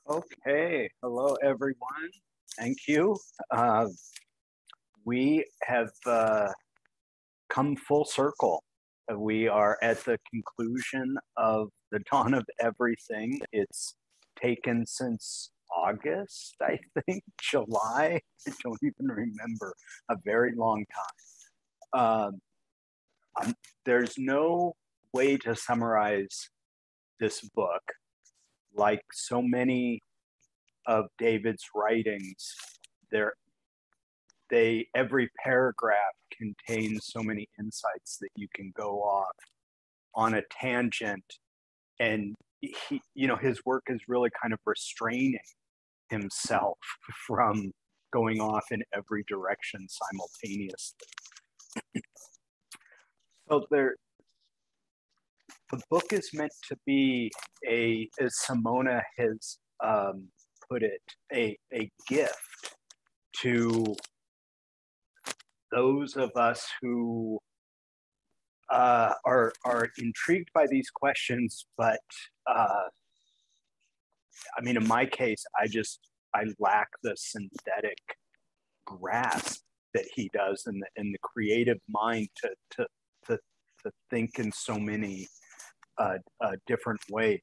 Okay, hello everyone. Thank you. Uh, we have come full circle. We are at the conclusion of the dawn of everything. It's taken since August, I think, July. I don't even remember. A very long time. There's no way to summarize this book like so many of David's writings. There every paragraph contains so many insights that you can go off on a tangent, and his work is really kind of restraining himself from going off in every direction simultaneously. So the book is meant to be as Simona has put it, a gift to those of us who are intrigued by these questions, but I mean, in my case, I lack the synthetic grasp that he does, and the creative mind to think in so many different ways.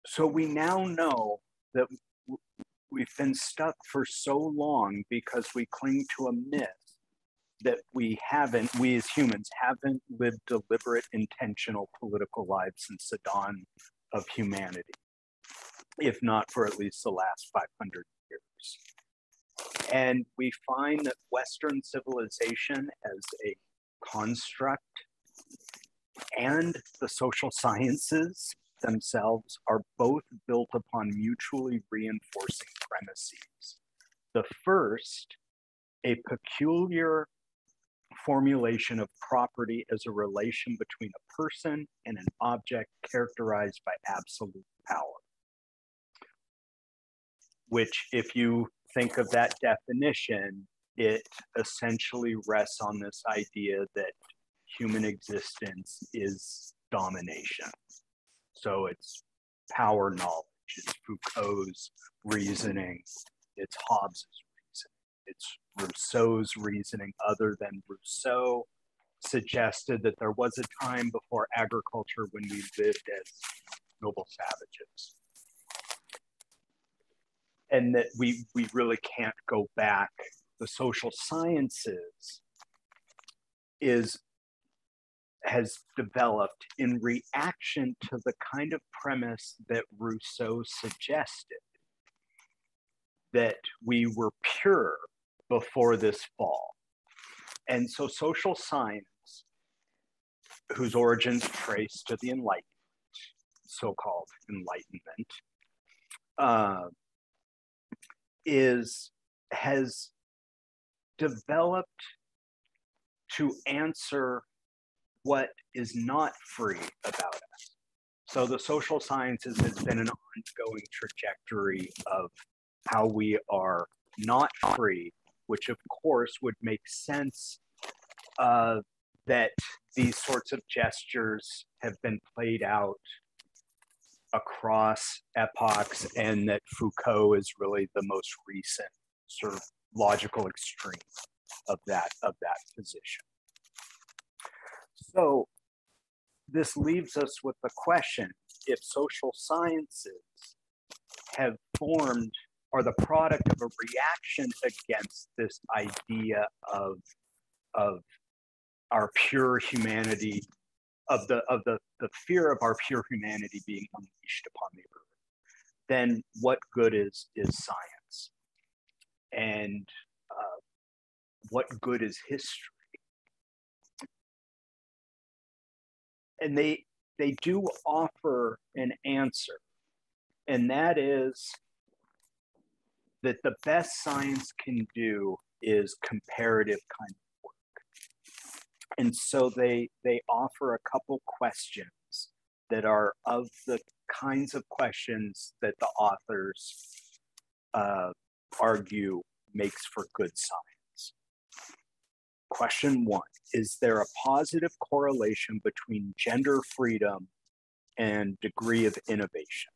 So we now know that we've been stuck for so long because we cling to a myth that we as humans haven't lived deliberate, intentional political lives since the dawn of humanity, if not for at least the last 500 years. And we find that Western civilization as a construct and the social sciences themselves are both built upon mutually reinforcing premises. The first, a peculiar formulation of property as a relation between a person and an object characterized by absolute power, which, if you think of that definition, it essentially rests on this idea that human existence is domination. So it's power knowledge, it's Foucault's reasoning, it's Hobbes's reasoning, it's Rousseau's reasoning. Other than Rousseau suggested that there was a time before agriculture when we lived as noble savages, and that we really can't go back. The social sciences has developed in reaction to the kind of premise that Rousseau suggested, that we were pure before this fall. And so social science, whose origins trace to the Enlightenment, so-called Enlightenment, has developed to answer what is not free about us. So the social sciences has been an ongoing trajectory of how we are not free, which of course would make sense that these sorts of gestures have been played out across epochs, and that Foucault is really the most recent sort of logical extreme of that position. So this leaves us with the question: if social sciences have formed, are the product of a reaction against this idea of our pure humanity, of the fear of our pure humanity being unleashed upon the earth, then what good is science? And what good is history? And they do offer an answer, and that is that the best science can do is comparative kind of work. And so they offer a couple questions that are of the kinds of questions that the authors argue makes for good science. Question one: is there a positive correlation between gender freedom and degree of innovation.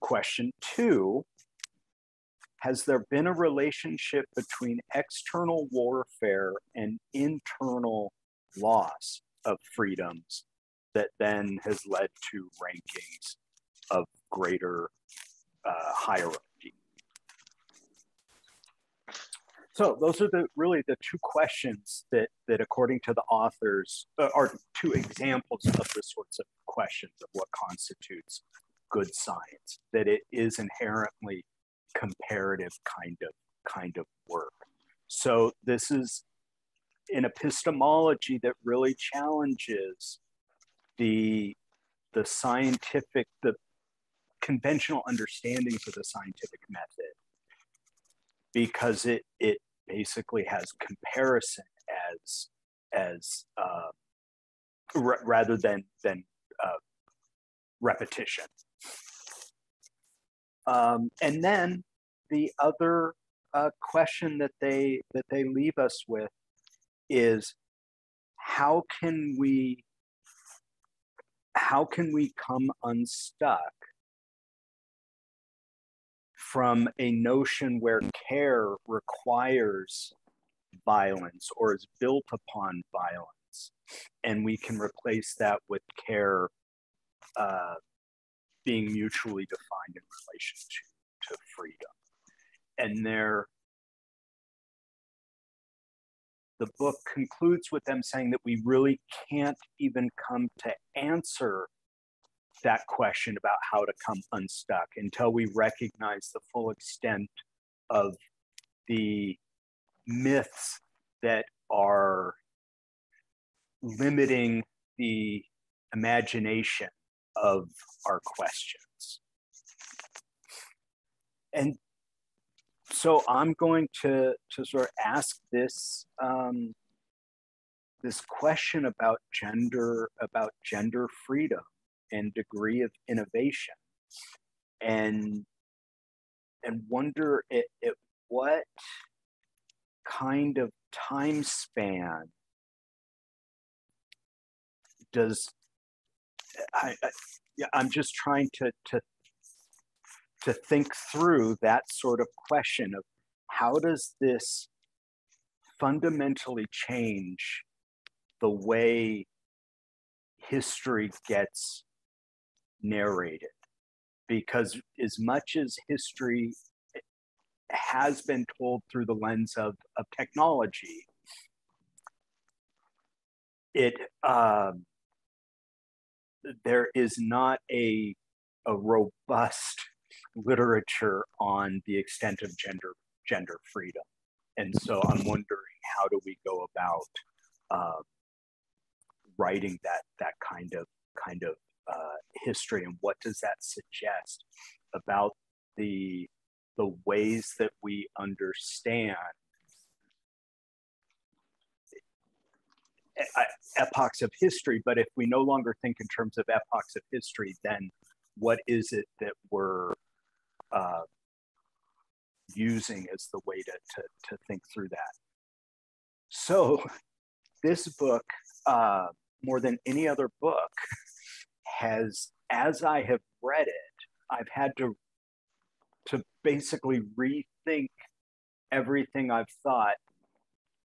Question 2, has there been a relationship between external warfare and internal loss of freedoms that then has led to rankings of greater hierarchy? So those are really the 2 questions that according to the authors are 2 examples of the sorts of questions of what constitutes good science, that it is inherently comparative kind of work. So this is an epistemology that really challenges the scientific, the conventional understandings of the scientific method, because it basically has comparison as rather than repetition. And then the other question that they leave us with is, how can we come unstuck from a notion where care requires violence or is built upon violence, and we can replace that with care being mutually defined in relation to freedom. And the book concludes with them saying that we really can't even come to answer that question about how to come unstuck until we recognize the full extent of the myths that are limiting the imagination of our questions. And so I'm going to sort of ask this this question about gender freedom and degree of innovation, and wonder at what kind of time span does I'm just trying to think through that sort of question of how does this fundamentally change the way history gets narrated? Because as much as history has been told through the lens of technology, there is not a robust literature on the extent of gender freedom. And so I'm wondering, how do we go about writing that kind of history, and what does that suggest about the ways that we understand epochs of history? But if we no longer think in terms of epochs of history, then what is it that we're using as the way to think through that? So this book, more than any other book, has, as I have read it, I've had to basically rethink everything I've thought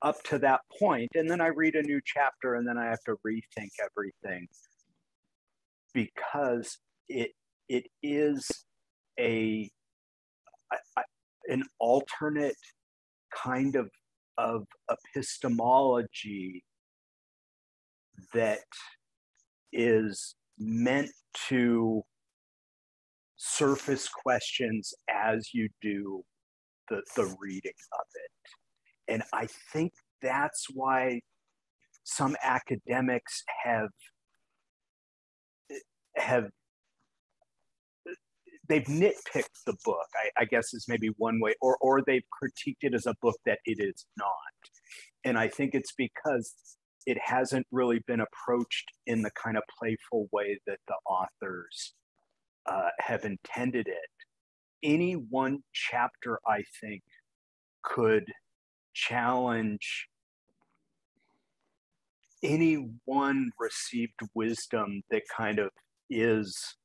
up to that point. And then I read a new chapter and then I have to rethink everything, because it is an alternate kind of epistemology that is meant to surface questions as you do the reading of it. And I think that's why some academics they've nitpicked the book, I guess is maybe one way, or they've critiqued it as a book that it is not. And I think it's because it hasn't really been approached in the kind of playful way that the authors have intended it. Any one chapter, I think, could challenge anyone received wisdom that kind of is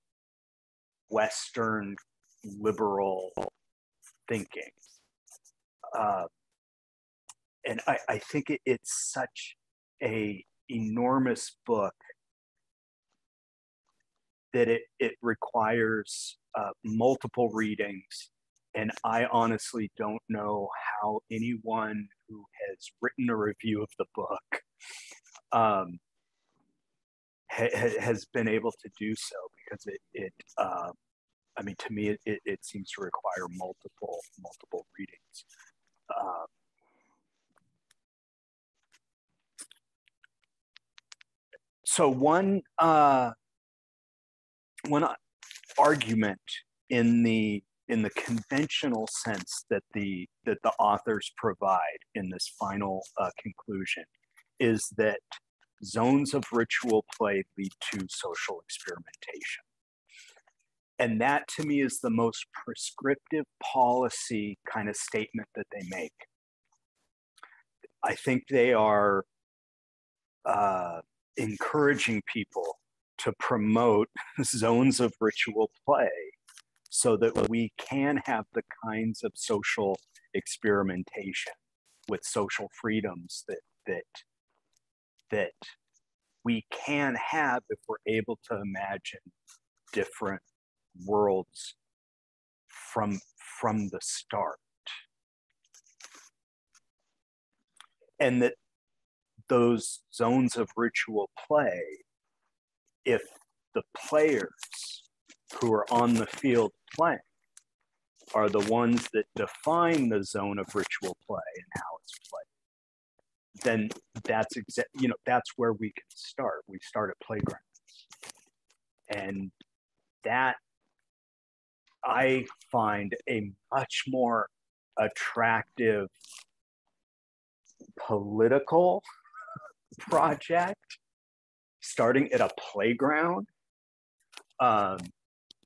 Western liberal thinking. And I think it's such a enormous book that it requires multiple readings. And I honestly don't know how anyone who has written a review of the book has been able to do so, because I mean, to me, it seems to require multiple readings. So one argument in the conventional sense that the authors provide in this final conclusion is that zones of ritual play lead to social experimentation. And that, to me, is the most prescriptive policy kind of statement that they make. I think they are encouraging people to promote zones of ritual play so that we can have the kinds of social experimentation with social freedoms that we can have if we're able to imagine different worlds from the start. And that those zones of ritual play, if the players who are on the field playing are the ones that define the zone of ritual play and how it's played, then that's where we can start. We start at playgrounds. And that I find a much more attractive political project, starting at a playground,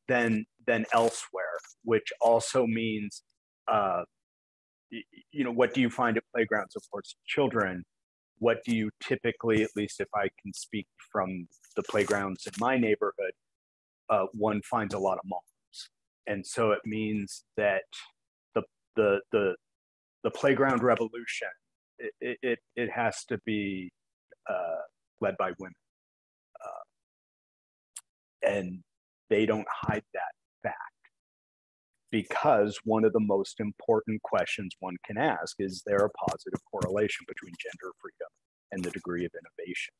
than elsewhere, which also means, what do you find at playgrounds? Of course, children. What do you typically, at least if I can speak from the playgrounds in my neighborhood, one finds a lot of moms. And so it means that the playground revolution, it has to be led by women. And they don't hide that fact, because one of the most important questions one can ask is there a positive correlation between gender freedom and the degree of innovation?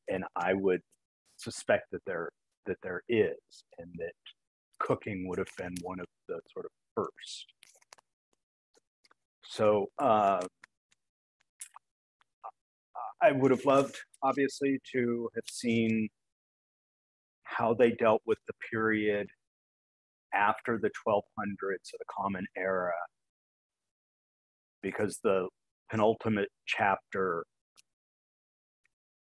And I would suspect that there is, and that cooking would have been one of the sort of first. So I would have loved, obviously, to have seen how they dealt with the period after the 1200s of the Common Era, because the penultimate chapter,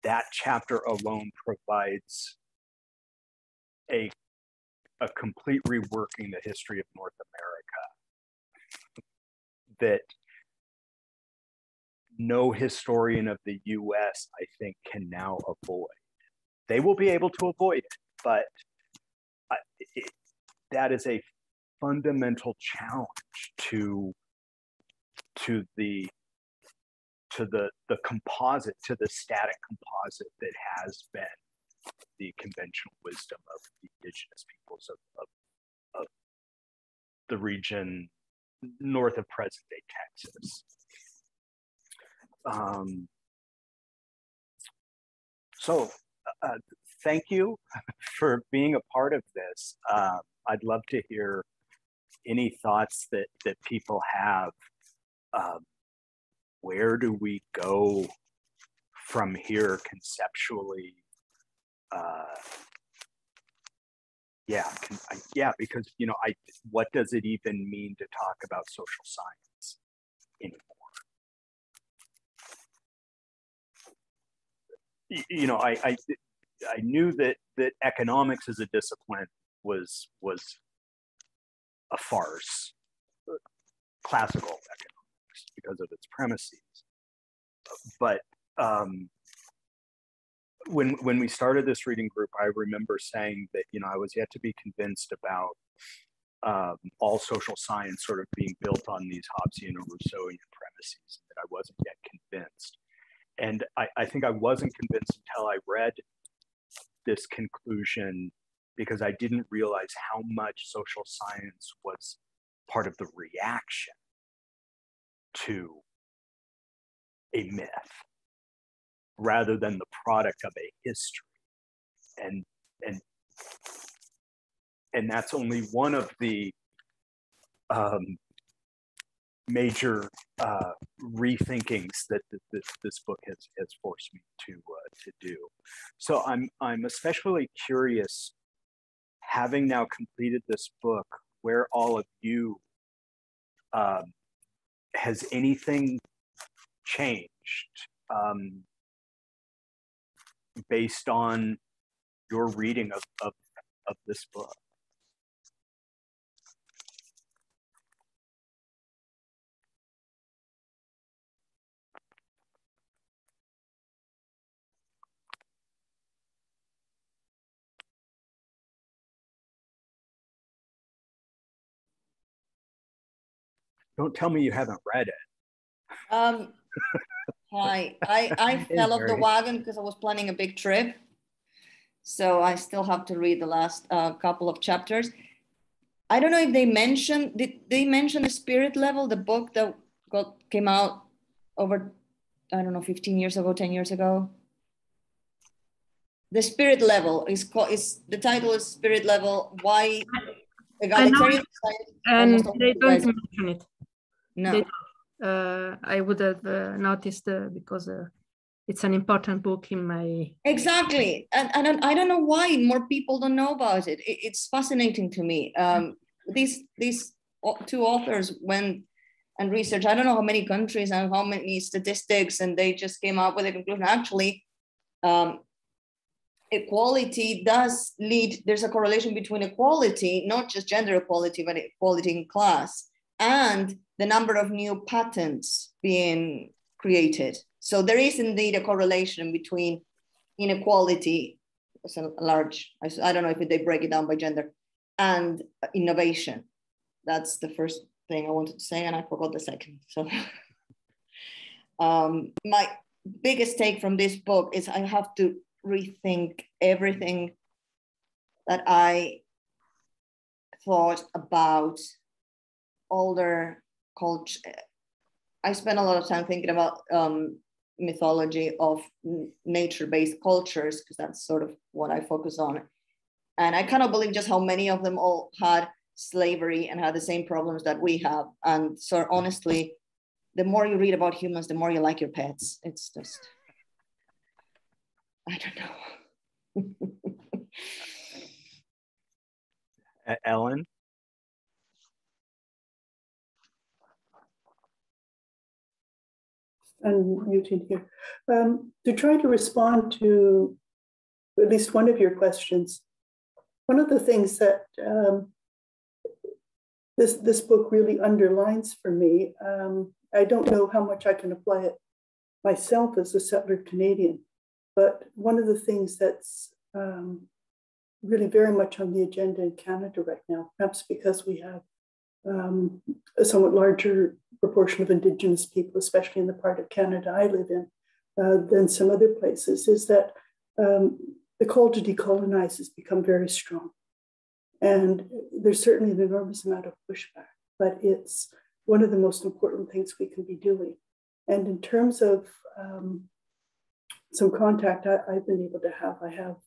that chapter alone provides a complete reworking the history of North America that no historian of the US, I think, can now avoid. They will be able to avoid it, but that is a fundamental challenge to the composite, to the static composite that has been the conventional wisdom of the indigenous peoples of the region north of present-day Texas. So thank you for being a part of this. I'd love to hear any thoughts that people have. Where do we go from here conceptually? Because what does it even mean to talk about social science anymore? I knew that economics as a discipline was a farce, classical economics, because of its premises. But when we started this reading group, I remember saying that, you know, I was yet to be convinced about all social science sort of being built on these Hobbesian or Rousseauian premises, that I wasn't yet convinced. And I think I wasn't convinced until I read this conclusion, because I didn't realize how much social science was part of the reaction to a myth rather than the product of a history. And that's only one of the major rethinkings that this book has forced me to do. So I'm especially curious, having now completed this book, where all of you, has anything changed based on your reading of this book? Don't tell me you haven't read it. I fell off the wagon because I was planning a big trip. So I still have to read the last couple of chapters. I don't know if they mentioned, did they mention the Spirit Level, the book that came out over, I don't know, 15 years ago, 10 years ago? The Spirit Level is called, the title is Spirit Level, why egalitarian society. And they don't mention it. No. I would have noticed because it's an important book in my... Exactly. And I don't know why more people don't know about it. It's fascinating to me. These two authors went and researched, I don't know how many countries and how many statistics, and they just came up with a conclusion. Actually, equality does lead, there's a correlation between equality, not just gender equality, but equality in class, and the number of new patents being created. So there is indeed a correlation between inequality, it's a large, I don't know if they break it down by gender, and innovation. That's the first thing I wanted to say, and I forgot the second. So my biggest take from this book is I have to rethink everything that I thought about older culture. I spent a lot of time thinking about mythology of nature-based cultures, because that's sort of what I focus on. And I cannot believe just how many of them all had slavery and had the same problems that we have. And so honestly, the more you read about humans, the more you like your pets. It's just, I don't know. Ellen? Unmuted here. To try to respond to at least one of your questions, one of the things that this book really underlines for me, I don't know how much I can apply it myself as a settler Canadian, but one of the things that's really very much on the agenda in Canada right now, perhaps because we have a somewhat larger proportion of Indigenous people, especially in the part of Canada I live in, than some other places, is that the call to decolonize has become very strong. And there's certainly an enormous amount of pushback, but it's one of the most important things we can be doing. And in terms of some contact I've been able to have, I have,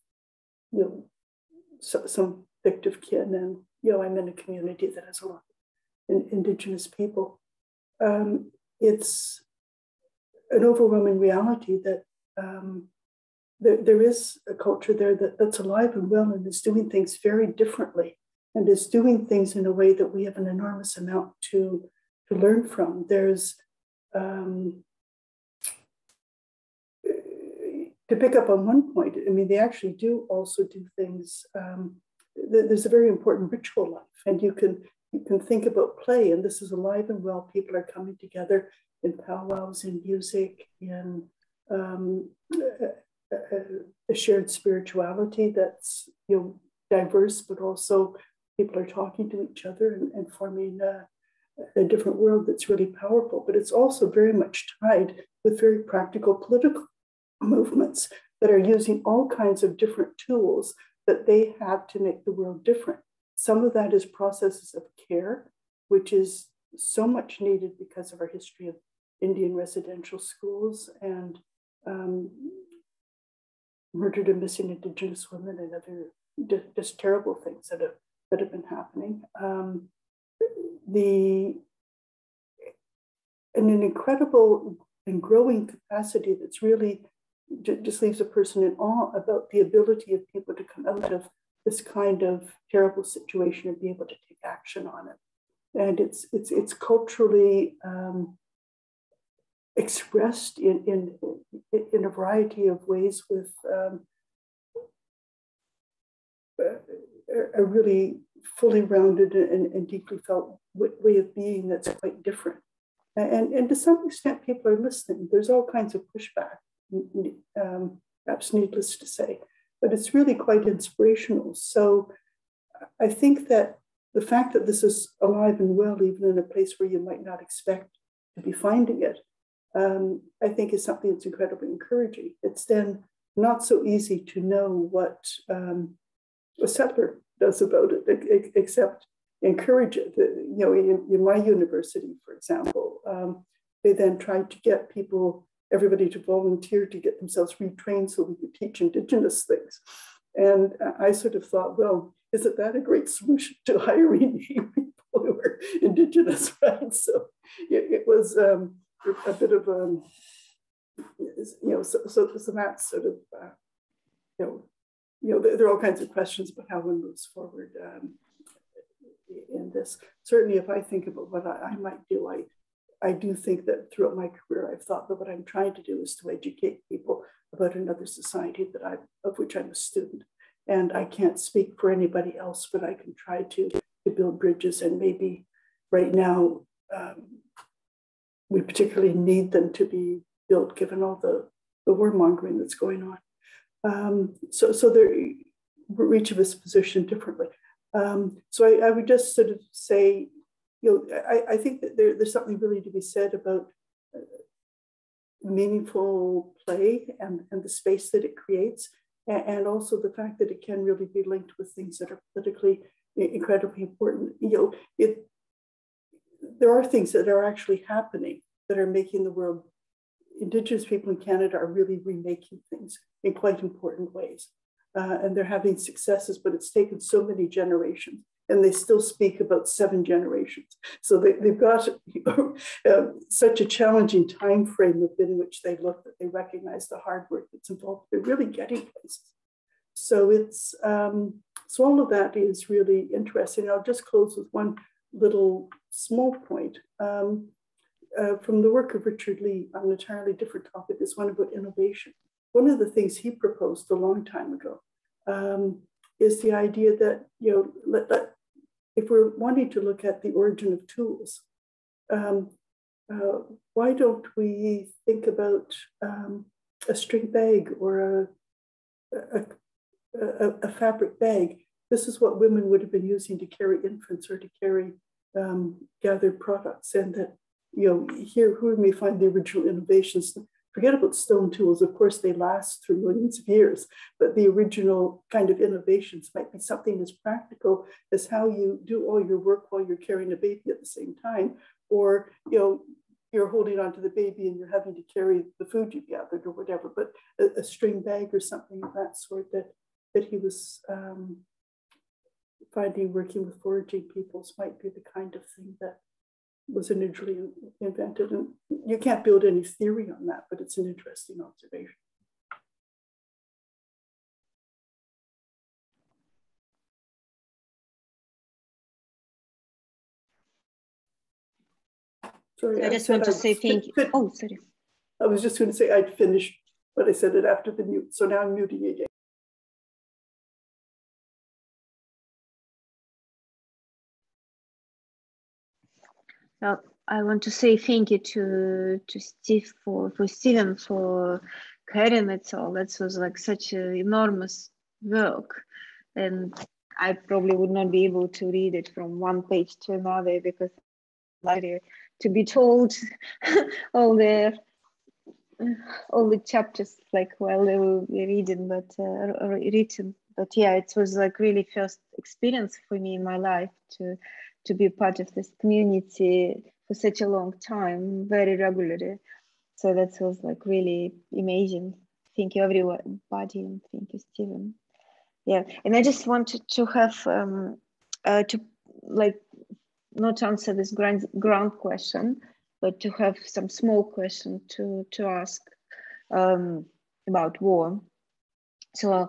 some fictive kin, and I'm in a community that has a lot of Indigenous people. It's an overwhelming reality that there is a culture there that's alive and well and is doing things very differently, and is doing things in a way that we have an enormous amount to learn from. There's to pick up on one point, I mean, they actually do also do things. There's a very important ritual life, and you can think about play, and this is alive and well. People are coming together in powwows, in music, in a shared spirituality that's, you know, diverse, but also people are talking to each other and forming a different world that's really powerful. But it's also very much tied with very practical political movements that are using all kinds of different tools that they have to make the world different. Some of that is processes of care, which is so much needed because of our history of Indian residential schools and murdered and missing Indigenous women and other just terrible things that have been happening. And an incredible and growing capacity that's really just leaves a person in awe about the ability of people to come out of this kind of terrible situation and be able to take action on it. And it's culturally expressed in a variety of ways with a really fully rounded and deeply felt way of being that's quite different. And to some extent, people are listening. There's all kinds of pushback, perhaps needless to say, but it's really quite inspirational. So I think that the fact that this is alive and well, even in a place where you might not expect to be finding it, I think is something that's incredibly encouraging. It's then not so easy to know what a settler does about it, except encourage it. You know, in my university, for example, they then tried to get everybody to volunteer to get themselves retrained so we could teach Indigenous things. And I sort of thought, well, isn't that a great solution to hiring people who are Indigenous, right? So it was a bit of so that's sort of there are all kinds of questions about how one moves forward in this. Certainly, if I think about what I might do, I do think that throughout my career, I've thought that what I'm trying to do is to educate people about another society of which I'm a student. And I can't speak for anybody else, but I can try to build bridges. And maybe right now, we particularly need them to be built, given all the warmongering that's going on. So each of us positioned differently. So I would just sort of say, I think that there's something really to be said about meaningful play and the space that it creates, and also the fact that it can really be linked with things that are politically incredibly important. There are things that are actually happening that are making the world. Indigenous people in Canada are really remaking things in quite important ways. And they're having successes, but it's taken so many generations, and they still speak about 7 generations. So they've got such a challenging time frame within which they look that they recognize the hard work that's involved. They're really getting places. So it's so all of that is really interesting. I'll just close with one little small point. From the work of Richard Lee on an entirely different topic, is one about innovation. One of the things he proposed a long time ago is the idea that, if we're wanting to look at the origin of tools, why don't we think about a string bag or a fabric bag? This is what women would have been using to carry infants or to carry gathered products, and that, here we may find the original innovations. Forget about stone tools. Of course, they last through millions of years, but the original kind of innovations might be something as practical as how you do all your work while you're carrying a baby at the same time, or, you're holding onto the baby and you're having to carry the food you gathered or whatever, but a string bag or something of that sort that he was finding working with foraging peoples might be the kind of thing that was initially invented. And you can't build any theory on that, but it's an interesting observation. Sorry, I just want to say thank you. Oh, sorry. I was just going to say I'd finished, but I said it after the mute. So now I'm muting again. Well, I want to say thank you to Steve for Stephen for carrying it all. That was like such an enormous work, and I probably would not be able to read it from one page to another, because like to be told all the chapters like while they were reading, but written. But yeah, it was like really first experience for me in my life to be part of this community for such a long time, very regularly. So that was like really amazing. Thank you everybody, and thank you, Stephen. Yeah, and I just wanted to have to like not answer this ground question, but to have some small question to ask about war. So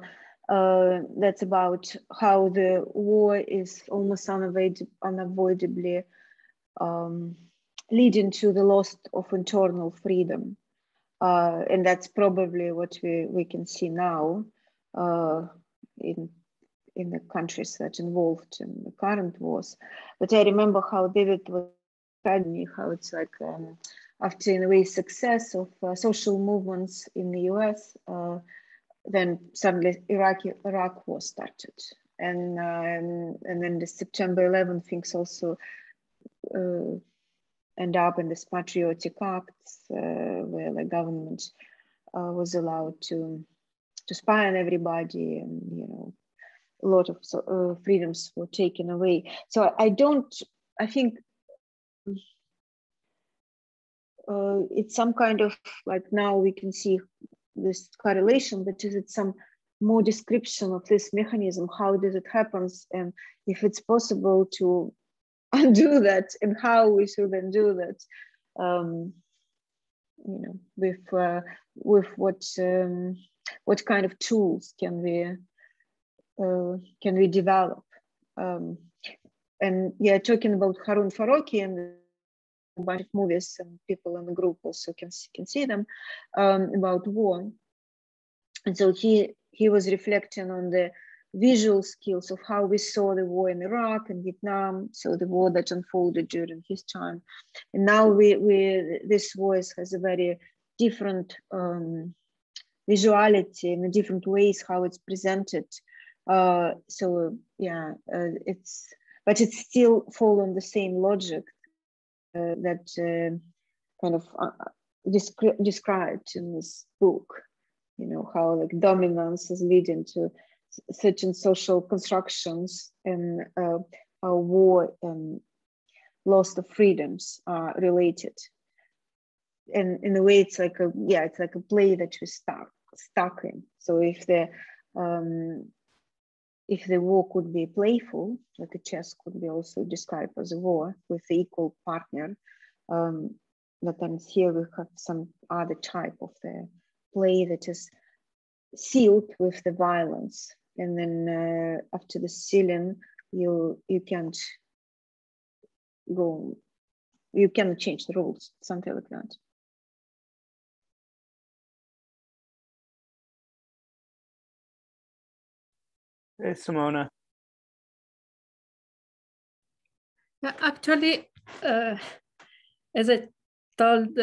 that's about how the war is almost unavoidably leading to the loss of internal freedom. And that's probably what we can see now in the countries that involved in the current wars. But I remember how David was telling me how it's like after in a way success of social movements in the US, then suddenly Iraq war started, and then the September 11 things also end up in this patriotic acts where the government was allowed to spy on everybody, and you know, a lot of freedoms were taken away. So I think it's some kind of like, now we can see this correlation, but is it some more description of this mechanism? How does it happen? And if it's possible to undo that, and how we should undo that, you know, with what kind of tools can we develop? And yeah, talking about Harun Farokhi and a bunch of movies, and people in the group also can see them about war. And so he was reflecting on the visual skills of how we saw the war in Iraq and Vietnam, so the war that unfolded during his time. And now this war has a very different visuality and different ways how it's presented. So yeah, but it's still fall on the same logic that kind of described in this book. You know, how like dominance is leading to certain social constructions, and how war and loss of freedoms are related. And in a way, it's like a play that we're stuck in. So if the war could be playful, like a chess could be also described as a war with the equal partner, but then here we have some other type of the play that is sealed with the violence, and then after the sealing, you can't go, you cannot change the rules, something like that. Hey, Simona. Yeah, actually, as I told,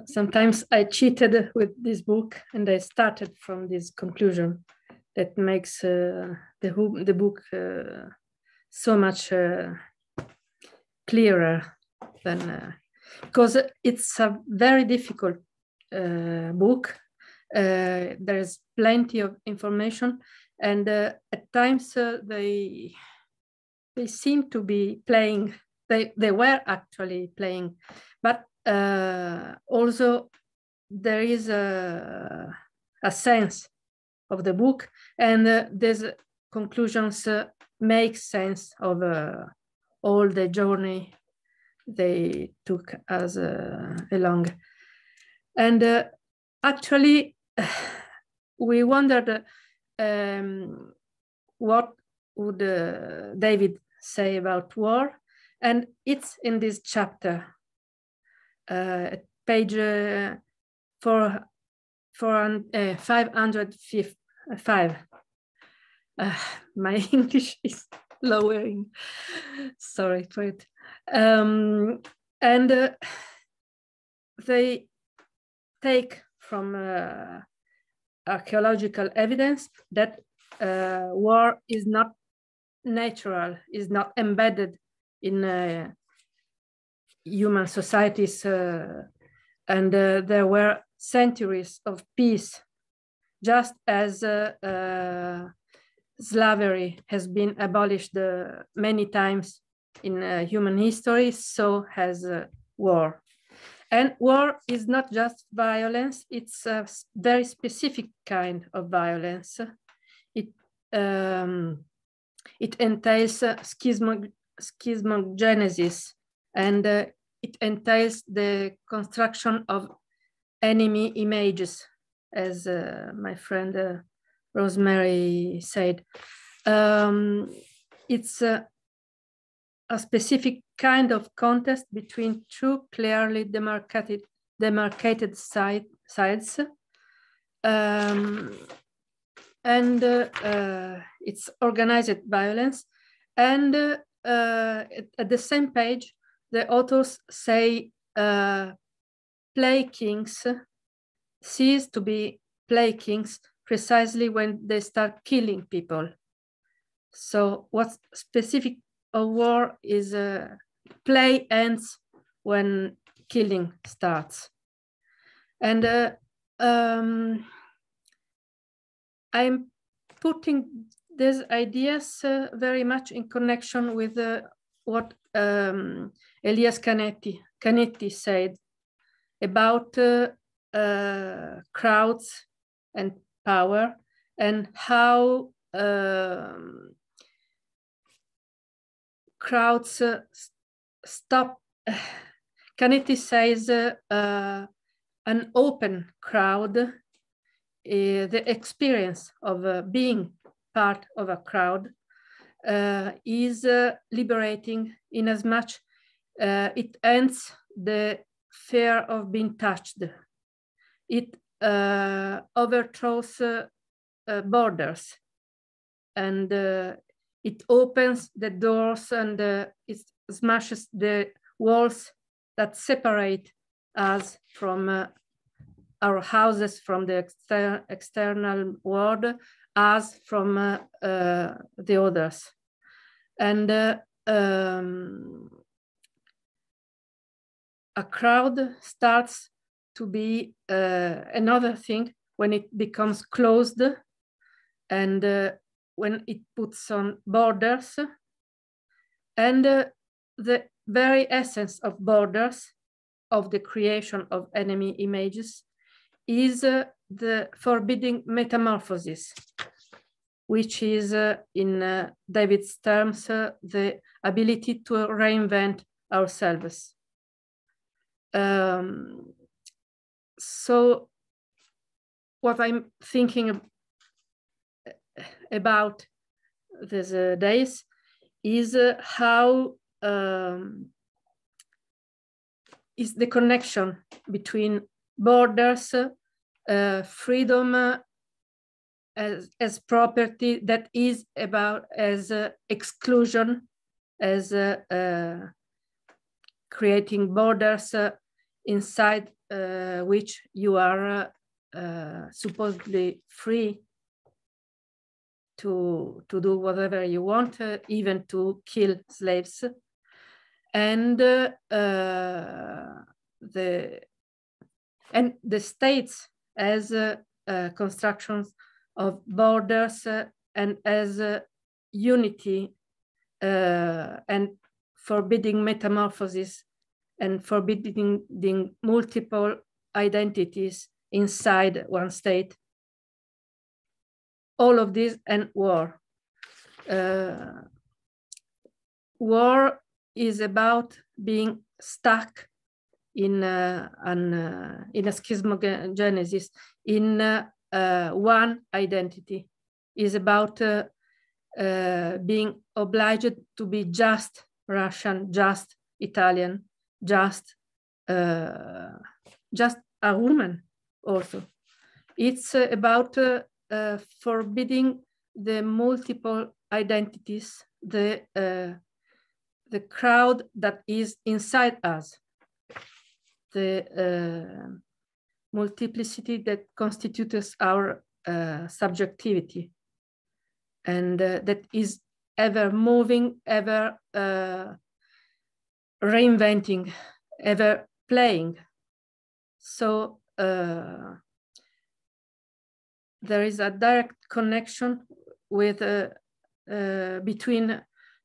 sometimes I cheated with this book, and I started from this conclusion that makes the book so much clearer than, because it's a very difficult book. There's plenty of information, and at times they seem to be playing. They were actually playing, but also there is a sense of the book, and these conclusions make sense of all the journey they took us along. And actually, we wondered what would David say about war, and it's in this chapter, page 505. My English is lowering, sorry for it. And they take from archaeological evidence that war is not natural, is not embedded in human societies, and there were centuries of peace, just as slavery has been abolished many times in human history, so has war. And war is not just violence, it's a very specific kind of violence. It entails schismogenesis, and it entails the construction of enemy images, as my friend Rosemary said. It's a specific kind of contest between two clearly demarcated sides. And it's organized violence. And at the same page, the authors say play kings cease to be play kings precisely when they start killing people. So what's specific of war is play ends when killing starts. And I'm putting these ideas very much in connection with what Elias Canetti said about crowds and power, and how crowds stop. Canetti says an open crowd, the experience of being part of a crowd is liberating in as much it ends the fear of being touched. It overthrows borders, and it opens the doors, and it smashes the walls that separate us from our houses, from the external world, us from the others. And a crowd starts to be another thing when it becomes closed, and when it puts on borders. And the very essence of borders, of the creation of enemy images, is the forbidding metamorphosis, which is, in David's terms, the ability to reinvent ourselves. So what I'm thinking about these days is how is the connection between borders, freedom as property that is about as exclusion, as creating borders inside which you are supposedly free to do whatever you want, even to kill slaves. And the states as constructions of borders and as unity and forbidding metamorphosis and forbidding the multiple identities inside one state. All of this and war. War is about being stuck in a schismogenesis, in one identity. Is about being obliged to be just Russian, just Italian, just a woman also. It's about forbidding the multiple identities, the crowd that is inside us, the multiplicity that constitutes our subjectivity, and that is ever moving, ever reinventing, ever playing. So there is a direct connection with between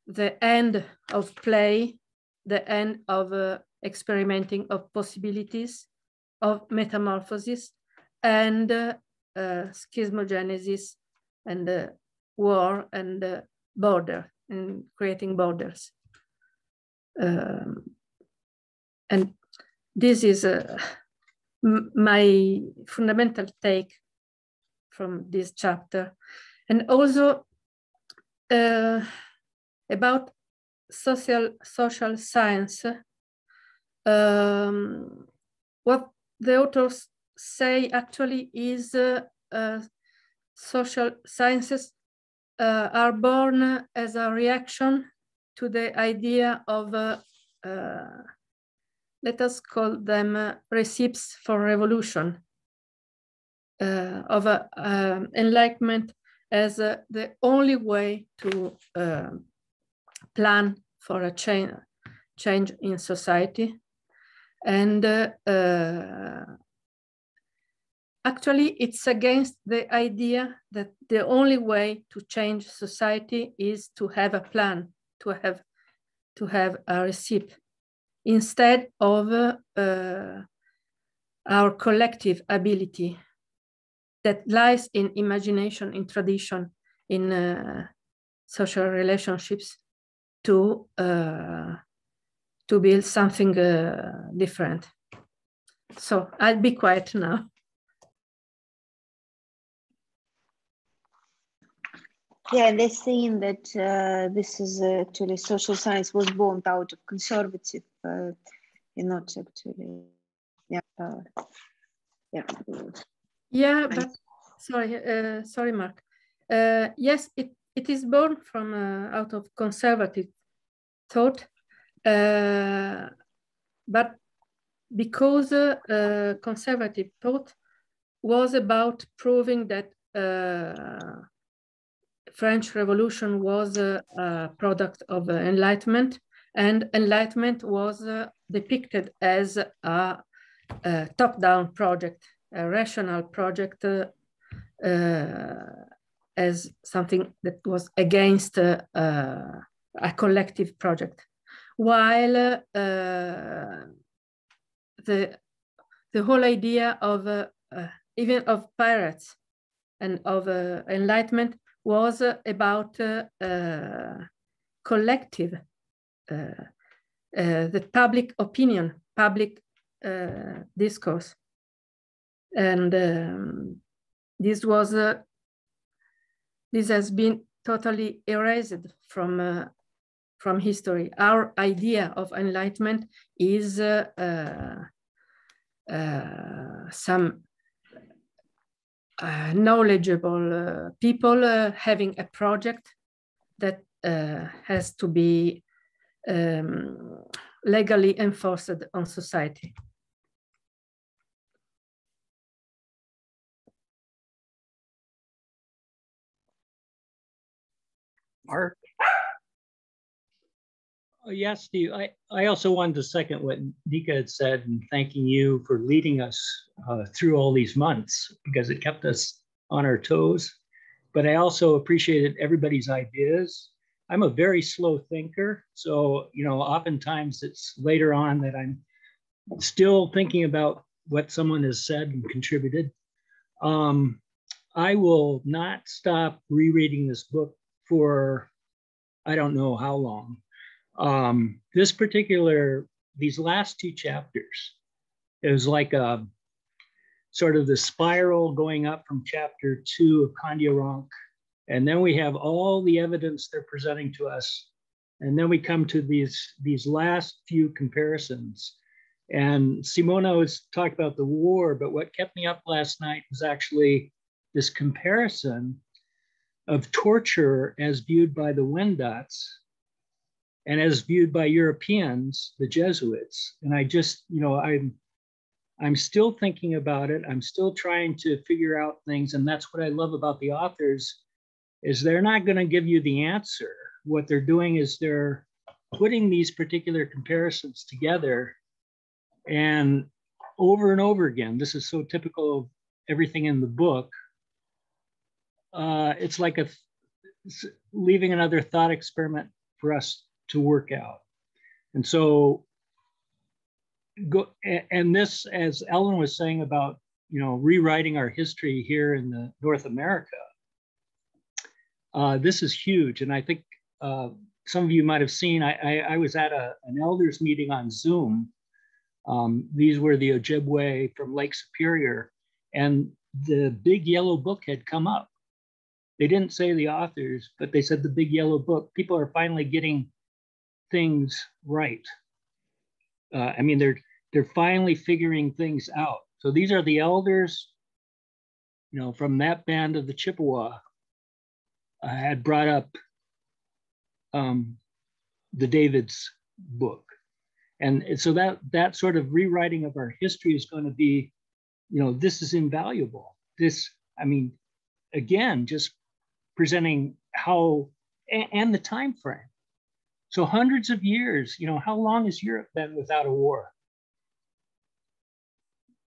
the end of play, the end of experimenting, of possibilities, of metamorphosis, and schismogenesis, and war, and border, and creating borders. And this is my fundamental take from this chapter. And also about social science, what the authors say actually is social sciences are born as a reaction to the idea of, let us call them recipes for revolution, of enlightenment as the only way to plan for a change in society. And actually, it's against the idea that the only way to change society is to have a plan, to have a recipe, instead of our collective ability that lies in imagination, in tradition, in social relationships, to build something different. So I'll be quiet now. Yeah, they're saying that this is actually social science was born out of conservative, not actually, yeah, Yeah, but sorry, Mark. Yes, it is born from out of conservative thought, but because conservative thought was about proving that French Revolution was a product of Enlightenment, and Enlightenment was depicted as a top-down project, a rational project, as something that was against a collective project, while the whole idea of even of pirates and of Enlightenment was about collective, the public opinion, public discourse, and this has been totally erased from history. Our idea of Enlightenment is some knowledgeable people having a project that has to be legally enforced on society. Mark? Yes, Steve. I also wanted to second what Nika had said, and thanking you for leading us through all these months, because it kept us on our toes. But I also appreciated everybody's ideas. I'm a very slow thinker, so oftentimes it's later on that I'm still thinking about what someone has said and contributed. I will not stop rereading this book for I don't know how long. These last two chapters, it was like a sort of the spiral going up from chapter 2 of Kandiaronk. And then we have all the evidence they're presenting to us. And then we come to these last few comparisons. And Simona was talking about the war, but what kept me up last night was actually this comparison of torture as viewed by the Wendots and as viewed by Europeans, the Jesuits. And I just, I'm still thinking about it. I'm still trying to figure out things. And that's what I love about the authors, is they're not going to give you the answer. What they're doing is they're putting these particular comparisons together, and over again, this is so typical of everything in the book. It's like it's leaving another thought experiment for us to work out. And so and this, as Ellen was saying about, rewriting our history here in the North America, this is huge. And I think some of you might have seen, I was at an elders meeting on Zoom. These were the Ojibwe from Lake Superior, and the big yellow book had come up. They didn't say the authors, but they said the big yellow book. People are finally getting things right. I mean, they're finally figuring things out. So these are the elders, from that band of the Chippewa, had brought up the David's book. And so that sort of rewriting of our history is going to be, this is invaluable. This, I mean, again, just presenting how, and the time frame. So hundreds of years, how long has Europe been without a war?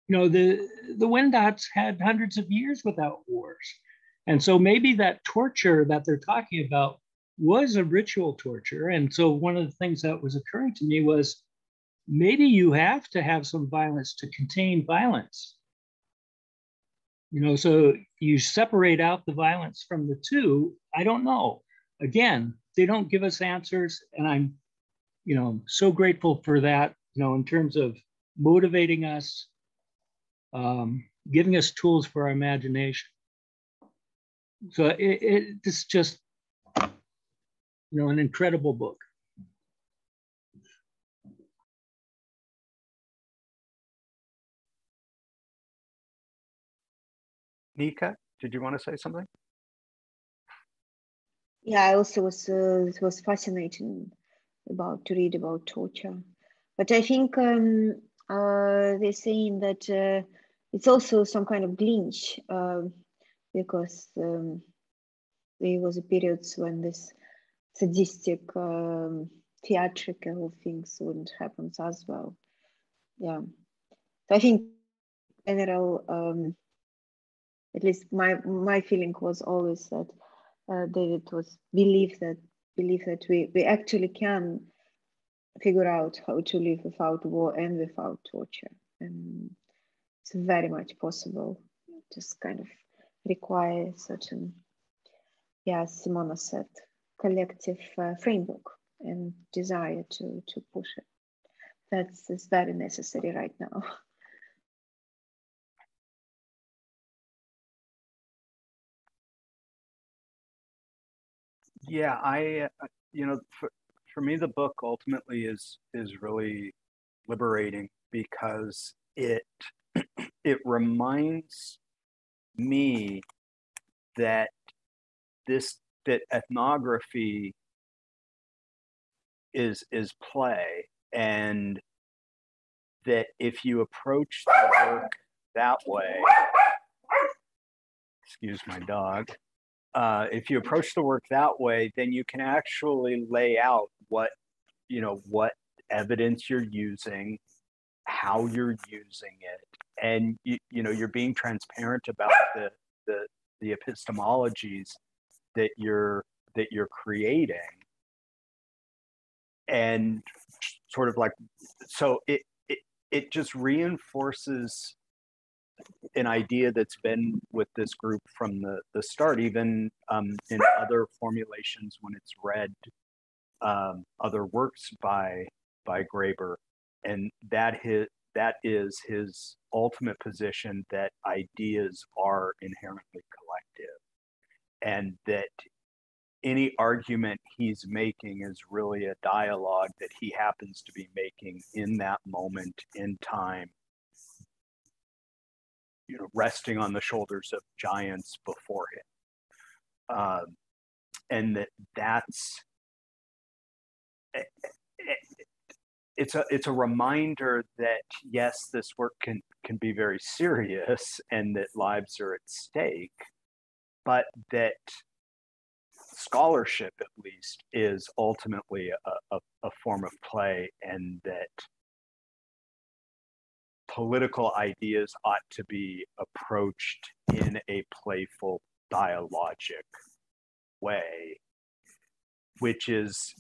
The Wendots had hundreds of years without wars. And so maybe that torture that they're talking about was a ritual torture. And so one of the things that was occurring to me was, maybe you have to have some violence to contain violence. So you separate out the violence from the two. I don't know. Again, they don't give us answers. And I'm, so grateful for that, in terms of motivating us, giving us tools for our imagination. So it's just, an incredible book. Nika, did you want to say something? Yeah, I also it was fascinating to read about torture. But I think they're saying that it's also some kind of glitch, because there was a period when this sadistic, theatrical things wouldn't happen as well. Yeah, so I think in general, at least my feeling was always that David was believe that we actually can figure out how to live without war and without torture, and it's very much possible. Just kind of require certain, Simona said, collective framework and desire to push it. That's very necessary right now. Yeah, for me, the book ultimately is really liberating, because it reminds me that ethnography is play, and that if you approach the work that way, excuse my dog. If you approach the work that way, then you can actually lay out what evidence you're using, how you're using it, and you're being transparent about the epistemologies that you're creating, and sort of like, so it just reinforces an idea that's been with this group from the start, even in other formulations when it's read other works by Graeber, and that is his ultimate position, that ideas are inherently collective, and that any argument he's making is really a dialogue that he happens to be making in that moment in time, resting on the shoulders of giants before him. And that's it's a reminder that yes, this work can be very serious and that lives are at stake, but that scholarship, at least, is ultimately a form of play, and that political ideas ought to be approached in a playful, dialogic way, which is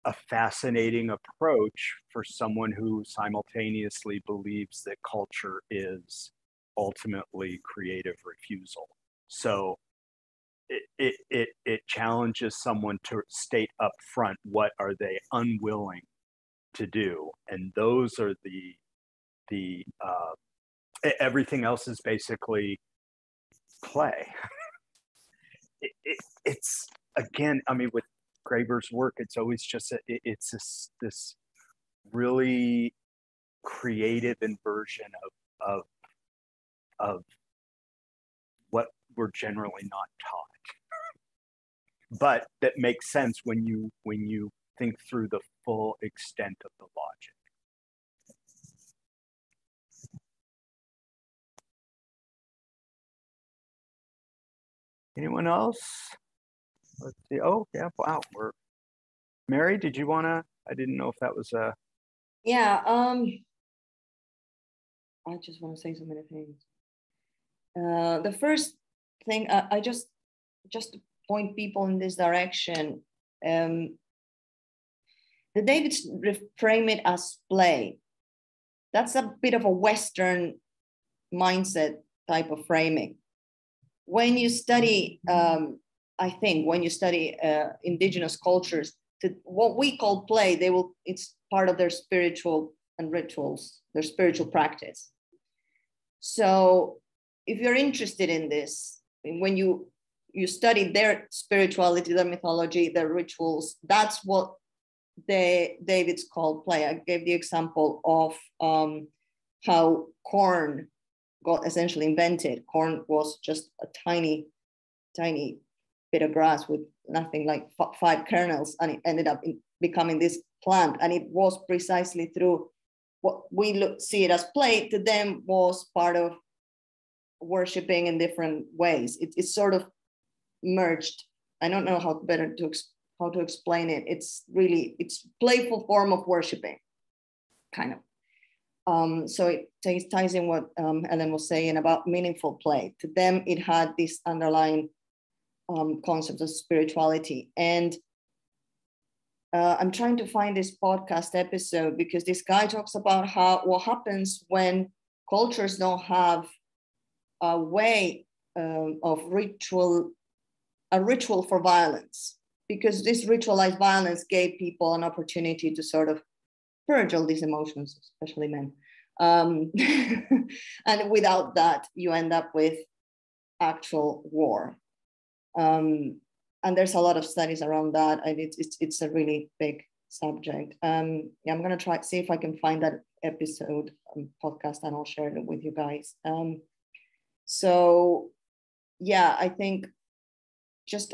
a fascinating approach for someone who simultaneously believes that culture is ultimately creative refusal. So it challenges someone to state up front what are they unwilling to do, and those are the everything else is basically play. It's again, I mean, with Graeber's work, it's always just it's this really creative inversion of what we're generally not taught, but that makes sense when you think through the full extent of the logic. Anyone else? Let's see. Oh, yeah. Wow. Mary, did you want to? I didn't know if that was a. Yeah. I just want to say so many things. The first thing, I just to point people in this direction. The Davids frame it as play. That's a bit of a Western mindset type of framing. When you study, I think, when you study indigenous cultures, what we call play, it's part of their spiritual and rituals, their spiritual practice. So if you're interested in this, when you study their spirituality, their mythology, their rituals, that's what Davids called play. I gave the example of how corn got essentially invented. Corn was just a tiny bit of grass with nothing like 5 kernels, and it ended up becoming this plant. And it was precisely through what we see it as play, to them was part of worshiping in different ways. It's sort of merged. I don't know how to explain it. It's playful form of worshiping, kind of. So it ties in what Ellen was saying about meaningful play. To them, it had this underlying concept of spirituality. And I'm trying to find this podcast episode, because this guy talks about what happens when cultures don't have a way of a ritual for violence, because this ritualized violence gave people an opportunity to sort of purge all these emotions, especially men. And without that, you end up with actual war. And there's a lot of studies around that, and it's a really big subject. Yeah, I'm gonna try see if I can find that episode podcast, and I'll share it with you guys. So yeah, I think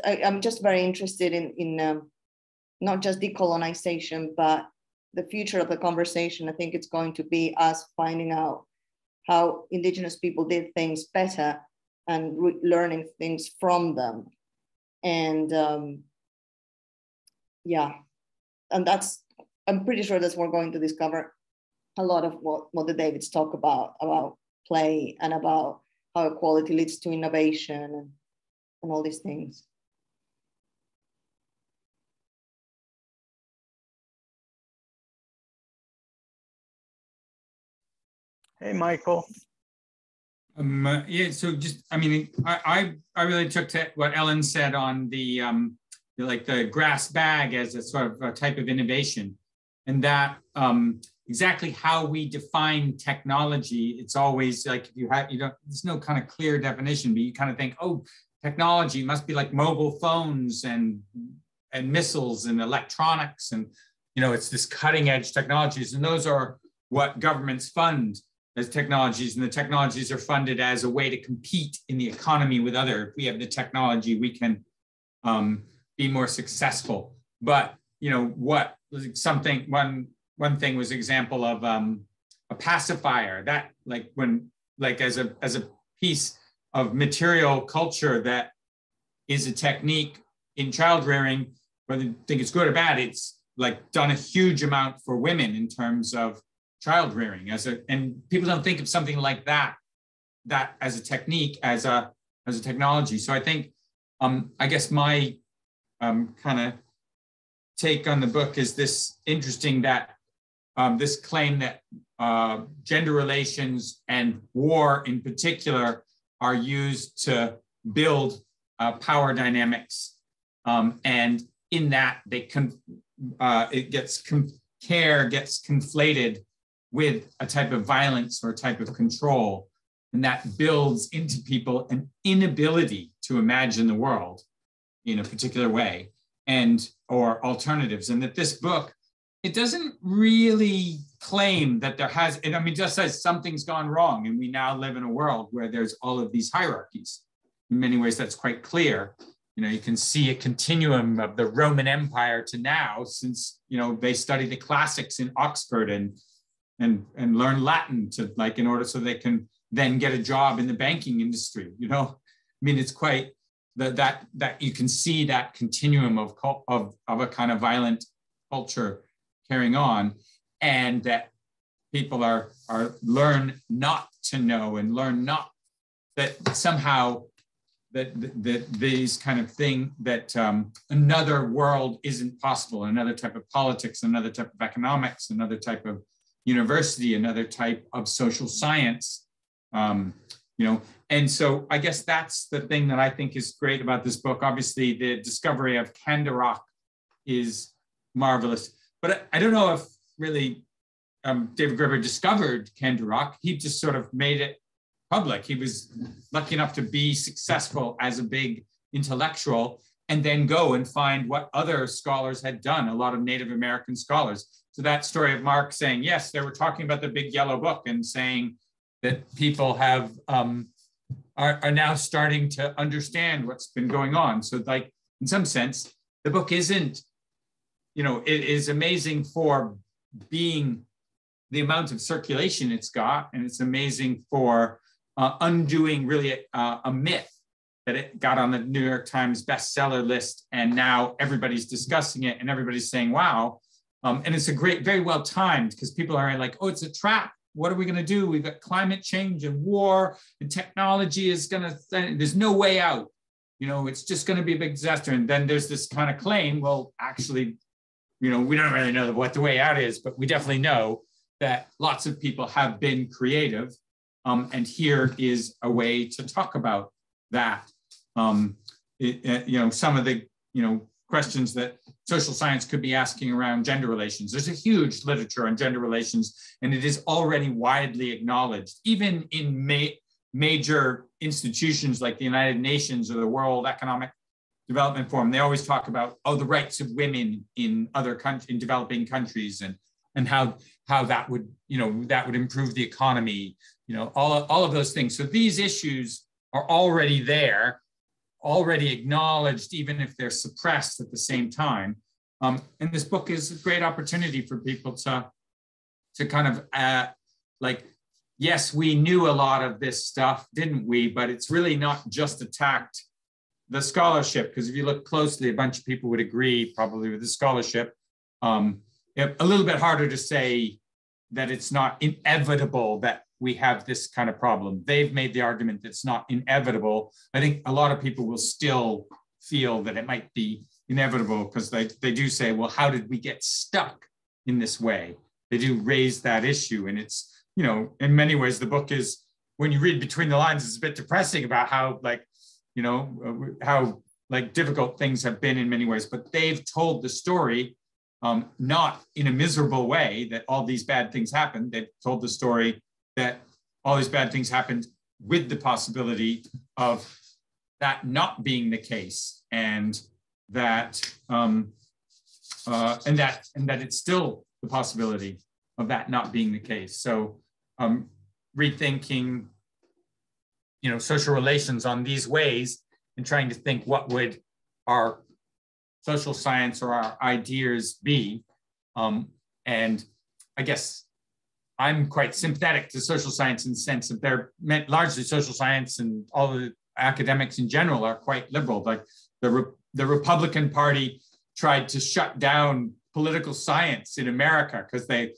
I'm just very interested in not just decolonization, but the future of the conversation. I think it's going to be us finding out how Indigenous people did things better and learning things from them. And yeah, and I'm pretty sure that's we're going to discover a lot of what the Davids talk about play, and about how equality leads to innovation and all these things. Hey, Michael. Yeah, so just, I mean, I really took to what Ellen said on the like the grass bag as a sort of a type of innovation, and that exactly how we define technology. It's always like, if there's no kind of clear definition, but you kind of think, oh, technology must be like mobile phones and missiles and electronics, and it's this cutting edge technologies, and those are what governments fund as technologies, and the technologies are funded as a way to compete in the economy with other. If we have the technology, we can be more successful. But what something, one thing was example of a pacifier that as a piece of material culture that is a technique in child rearing, whether you think it's good or bad, it's like done a huge amount for women in terms of child rearing and people don't think of something like that as a technique, as a technology. So I think, I guess my kind of take on the book is this interesting that this claim that gender relations and war in particular are used to build power dynamics, and in that care gets conflated with a type of violence or a type of control, and that builds into people an inability to imagine the world in a particular way or alternatives. And that this book, it doesn't really claim that it just says something's gone wrong and we now live in a world where there's all of these hierarchies. In many ways, that's quite clear. You can see a continuum of the Roman Empire to now, since, they study the classics in Oxford and learn Latin in order so they can then get a job in the banking industry. It's quite that you can see that continuum of a kind of violent culture carrying on, and that people are learn not to know and learn not that somehow that these kind of thing, that another world isn't possible, another type of politics, another type of economics, another type of university, another type of social science, and so I guess that's the thing that I think is great about this book. Obviously, the discovery of Candaroc is marvelous, but I don't know if really David Graeber discovered Candaroc. He just sort of made it public. He was lucky enough to be successful as a big intellectual and then go and find what other scholars had done, a lot of Native American scholars. So that story of Mark saying, yes, they were talking about the big yellow book and saying that people have are now starting to understand what's been going on. So in some sense, the book isn't, it is amazing for being the amount of circulation it's got, and it's amazing for undoing really a myth that it got on the New York Times bestseller list, and now everybody's discussing it and everybody's saying, wow. And it's very well timed, because people are like, oh, it's a trap. What are we going to do? We've got climate change and war, and technology is going to, there's no way out. It's just going to be a big disaster. And then there's this kind of claim, well, actually, we don't really know what the way out is, but we definitely know that lots of people have been creative. And here is a way to talk about that. Some of the, questions that social science could be asking around gender relations. There's a huge literature on gender relations, and it is already widely acknowledged, even in major institutions like the United Nations or the World Economic Development Forum. They always talk about, the rights of women in in developing countries, and how that would, that would improve the economy, all of those things. So these issues are already there, already acknowledged, even if they're suppressed at the same time. And this book is a great opportunity for people to kind of yes, we knew a lot of this stuff, didn't we? But it's really not just attacked the scholarship, because if you look closely, a bunch of people would agree probably with the scholarship. A little bit harder to say that it's not inevitable that we have this kind of problem. They've made the argument that it's not inevitable. I think a lot of people will still feel that it might be inevitable, because they do say, well, how did we get stuck in this way? They do raise that issue. And it's, in many ways, the book is, when you read between the lines, it's a bit depressing about how difficult things have been in many ways. But they've told the story not in a miserable way that all these bad things happened. They've told the story that all these bad things happened with the possibility of that not being the case, and that it's still the possibility of that not being the case. So rethinking, social relations on these ways, and trying to think what would our social science or our ideas be, And I guess I'm quite sympathetic to social science in the sense that they're meant largely social science, and all the academics in general are quite liberal. Like the Republican Party tried to shut down political science in America because they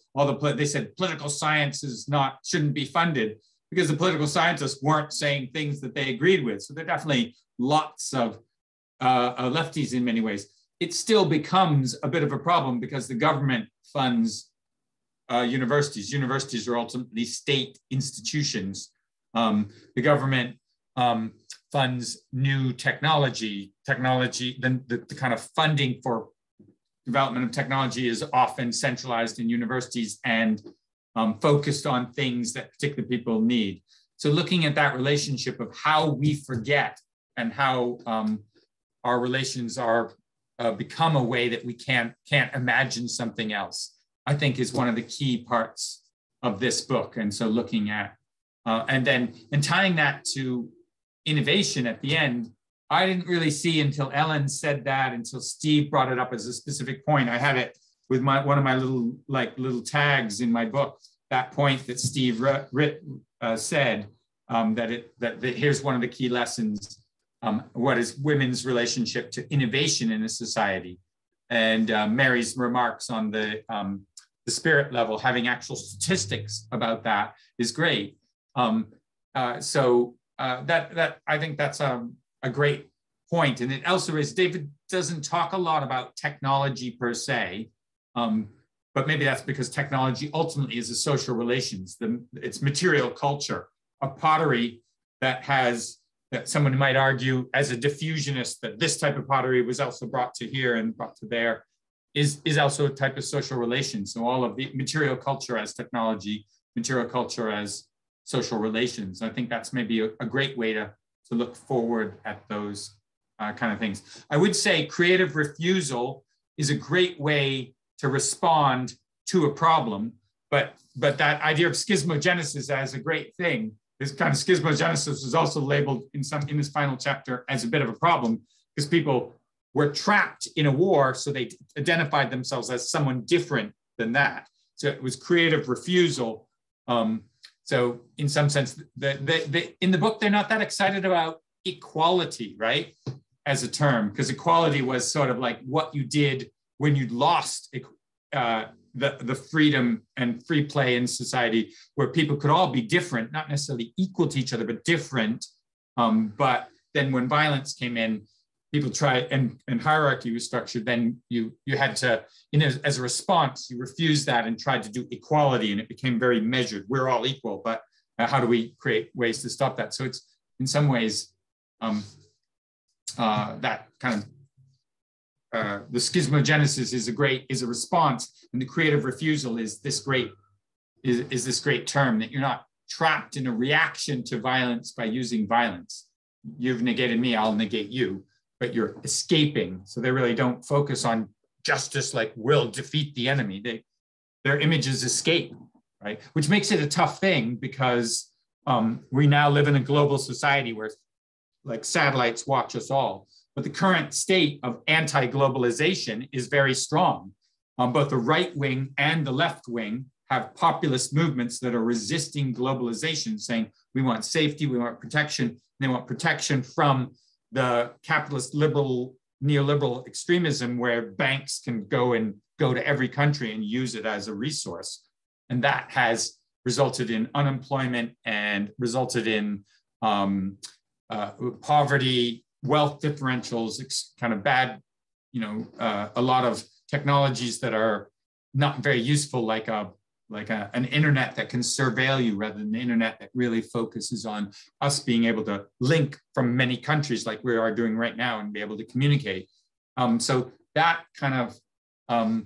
said political science shouldn't be funded because the political scientists weren't saying things that they agreed with. So there are definitely lots of lefties in many ways. It still becomes a bit of a problem because the government funds universities. Universities are ultimately state institutions. The government funds new technology. Then the kind of funding for development of technology is often centralized in universities and focused on things that particular people need. So looking at that relationship of how we forget and how our relations are become a way that we can't imagine something else, I think is one of the key parts of this book. And so looking at, and tying that to innovation at the end, I didn't really see until Ellen said that, until Steve brought it up as a specific point. I had it with one of my little tags in my book, that point that Steve said, that here's one of the key lessons. What is women's relationship to innovation in a society? And Mary's remarks on the spirit level, having actual statistics about that is great. So that I think that's a great point. And it also is, David doesn't talk a lot about technology per se, but maybe that's because technology ultimately is a social relations. It's material culture, a pottery that someone might argue as a diffusionist that this type of pottery was also brought to here and brought to there, is also a type of social relation. So all of the material culture as technology, material culture as social relations. I think that's maybe a great way to look forward at those kind of things. I would say creative refusal is a great way to respond to a problem, but that idea of schismogenesis as a great thing, this kind of schismogenesis is also labeled in this final chapter as a bit of a problem, because people were trapped in a war, so they identified themselves as someone different than that. So it was creative refusal. So in some sense, in the book, they're not that excited about equality, right, as a term, because equality was sort of like what you did when you lost the freedom and free play in society, where people could all be different, not necessarily equal to each other, but different. But then when violence came in, people tried, and hierarchy was structured, then you had to, as a response, you refused that and tried to do equality, and it became very measured. We're all equal, but how do we create ways to stop that? So it's, in some ways, that kind of, the schismogenesis is a response, and the creative refusal is this great term that you're not trapped in a reaction to violence by using violence. You've negated me, I'll negate you, but you're escaping. So they really don't focus on justice like we'll defeat the enemy. Their images escape, right? Which makes it a tough thing, because we now live in a global society where like satellites watch us all. But the current state of anti-globalization is very strong. Both the right wing and the left wing have populist movements that are resisting globalization, saying we want safety, we want protection, and they want protection from the capitalist liberal, neoliberal extremism, where banks can go to every country and use it as a resource. And that has resulted in unemployment and resulted in poverty, wealth differentials, kind of bad, a lot of technologies that are not very useful, like an internet that can surveil you, rather than the internet that really focuses on us being able to link from many countries like we are doing right now and be able to communicate. So that kind of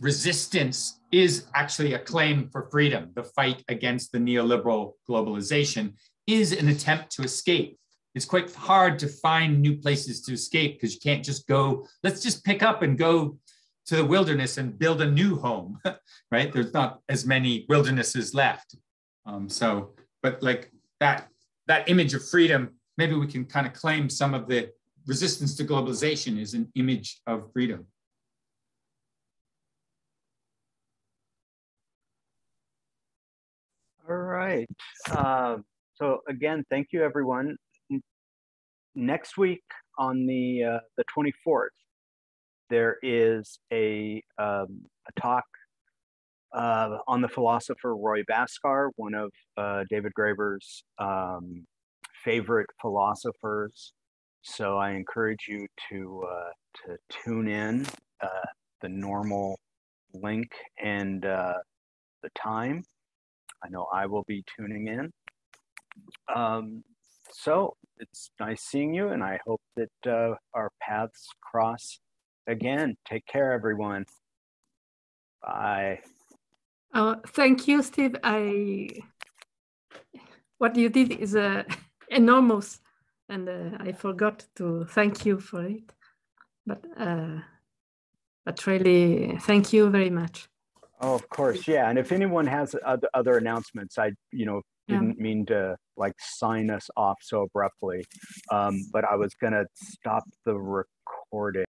resistance is actually a claim for freedom. The fight against the neoliberal globalization is an attempt to escape. It's quite hard to find new places to escape, because you can't just go, let's just pick up and go to the wilderness and build a new home, right? There's not as many wildernesses left. But like that image of freedom, maybe we can kind of claim some of the resistance to globalization is an image of freedom. right. So again, thank you, everyone. Next week on the 24th, there is a talk on the philosopher Roy Bhaskar, one of David Graeber's favorite philosophers. So I encourage you to tune in. The normal link and the time. I know I will be tuning in. So it's nice seeing you, and I hope that our paths cross again. Take care, everyone. Bye. Thank you, Steve. What you did is enormous, and I forgot to thank you for it. But really, thank you very much. Oh, of course, yeah. And if anyone has other announcements, I didn't mean to like sign us off so abruptly, but I was gonna stop the recording.